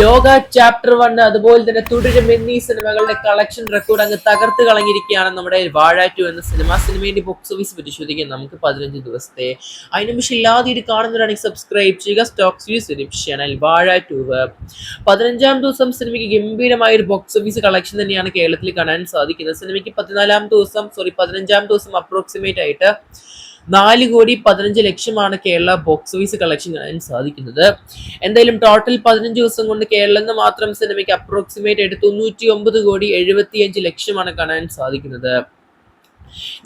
ലോക ചാപ്റ്റർ 1 അതുപോലെ തന്നെ തുടരും എന്നീ സിനിമകളുടെ കളക്ഷൻ റെക്കോർഡ് അങ്ങ് തകർത്ത് കളഞ്ഞിരിക്കുകയാണ് നമ്മുടെ വാഴ 2 എന്ന സിനിമയുടെ ബോക്സ് ഓഫീസ് പരിശോധിക്കാൻ നമുക്ക് 15 ദിവസത്തെ അതിന് പക്ഷേ ഇല്ലാതെ ഇത് കാണുന്നവരാണെങ്കിൽ സബ്സ്ക്രൈബ് ചെയ്യുക. സ്റ്റോക്സ് യൂസ് ചാനൽ വാഴ 2 15-ാം ദിവസം സിനിമയ്ക്ക് ഗംഭീരമായ ഒരു ബോക്സ് ഓഫീസ് കളക്ഷൻ തന്നെയാണ് കേരളത്തിൽ കാണാൻ സാധിക്കുന്നത്. സിനിമയ്ക്ക് 15-ാം ദിവസം അപ്രോക്സിമേറ്റ് ആയിട്ട് 4,15,00,000 കേരള ബോക്സ് ഓഫീസ് കളക്ഷൻ കാണാൻ സാധിക്കുന്നത്. എന്തായാലും ടോട്ടൽ 15 ദിവസം കൊണ്ട് കേരളം എന്ന് മാത്രം സിനിമയ്ക്ക് അപ്രോക്സിമേറ്റ് ആയിട്ട് 99,75,00,000 കാണാൻ സാധിക്കുന്നത്.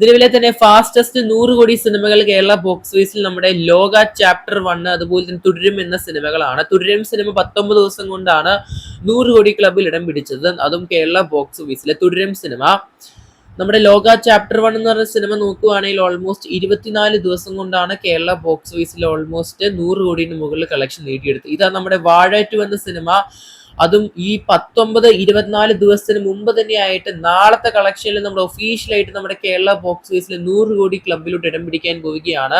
നിലവിലെ തന്നെ ഫാസ്റ്റസ്റ്റ് 100 കോടി സിനിമകൾ കേരള ബോക്സ് ഓഫീസിൽ നമ്മുടെ ലോക ചാപ്റ്റർ 1 അതുപോലെ തന്നെ തുടരും എന്ന സിനിമകളാണ്. തുടരും സിനിമ 19 ദിവസം കൊണ്ടാണ് 100 കോടി ക്ലബിൽ ഇടം പിടിച്ചത്. അതും കേരള ബോക്സ് ഓഫീസിലെ തുടരും സിനിമ. നമ്മുടെ ലോക ചാപ്റ്റർ 1 എന്ന് പറഞ്ഞ സിനിമ നോക്കുകയാണെങ്കിൽ ഓൾമോസ്റ്റ് 24 ദിവസം കൊണ്ടാണ് കേരള ബോക്സ് ഓഫീസിൽ ഓൾമോസ്റ്റ് 100 കോടിന് മുകളിൽ കളക്ഷൻ നേടിയെടുത്തത്. ഇതാ നമ്മുടെ വാഴ 2 എന്ന സിനിമ, അതും ഈ 19-24 ദിവസത്തിന് മുമ്പ് തന്നെയായിട്ട് നാളത്തെ കളക്ഷനിൽ നമ്മുടെ ഒഫീഷ്യലായിട്ട് നമ്മുടെ കേരള ബോക്സ് ഓഫീസിൽ 100 കോടി ക്ലബിലോട്ട് ഇടം പിടിക്കാൻ പോവുകയാണ്.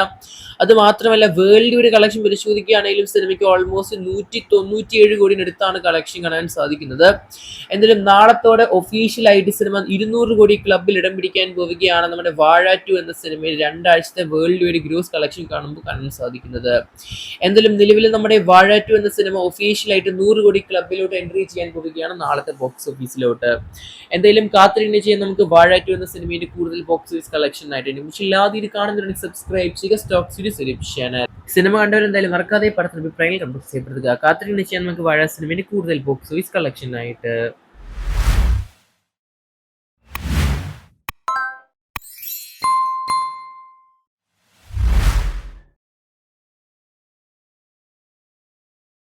അത് മാത്രമല്ല വേൾഡ് ഒരു കളക്ഷൻ പരിശോധിക്കുകയാണെങ്കിലും സിനിമയ്ക്ക് ഓൾമോസ്റ്റ് 197 കോടിനടുത്താണ് കളക്ഷൻ കാണാൻ സാധിക്കുന്നത്. എന്തായാലും നാളത്തോടെ ഒഫീഷ്യലായിട്ട് സിനിമ 200 കോടി ക്ലബിൽ ഇടം പിടിക്കാൻ പോവുകയാണ്. നമ്മുടെ വാഴ 2 എന്ന സിനിമയിൽ 2 ആഴ്ചത്തെ വേൾഡ് ഒരു ഗ്രോസ് കളക്ഷൻ കാണാൻ സാധിക്കുന്നത്. എന്തായാലും നിലവിൽ നമ്മുടെ വാഴ 2 എന്ന സിനിമ ഒഫീഷ്യലായിട്ട് 100 കോടി ക്ലബിലോട്ട് എൻട്രി ചെയ്യാൻ പോവുകയാണ് നാളത്തെ ബോക്സ് ഓഫീസിലോട്ട്. എന്തായാലും കാത്തിരിക്കുന്ന ചെയ്യാൻ നമുക്ക് വാഴ 2 എന്ന സിനിമയുടെ കൂടുതൽ ബോക്സ് ഓഫീസ് കളക്ഷൻ ആയിട്ട് പക്ഷേ ഇല്ലാതെ ഇത് കാണുന്നുണ്ടെങ്കിൽ സബ്സ്ക്രൈബ് ചെയ്യുക. Stokes channel. സിനിമ കണ്ടവരെന്തായാലും മറക്കാതെ പടത്തിന് അഭിപ്രായങ്ങൾ കമന്റ് ചെയ്യപ്പെടുക. കാത്തിരിക്കുന്ന ചെയ്യാൻ നമുക്ക് വാഴ സിനിമയുടെ കൂടുതൽ ബോക്സ് ഓഫീസ് കളക്ഷൻ ആയിട്ട്.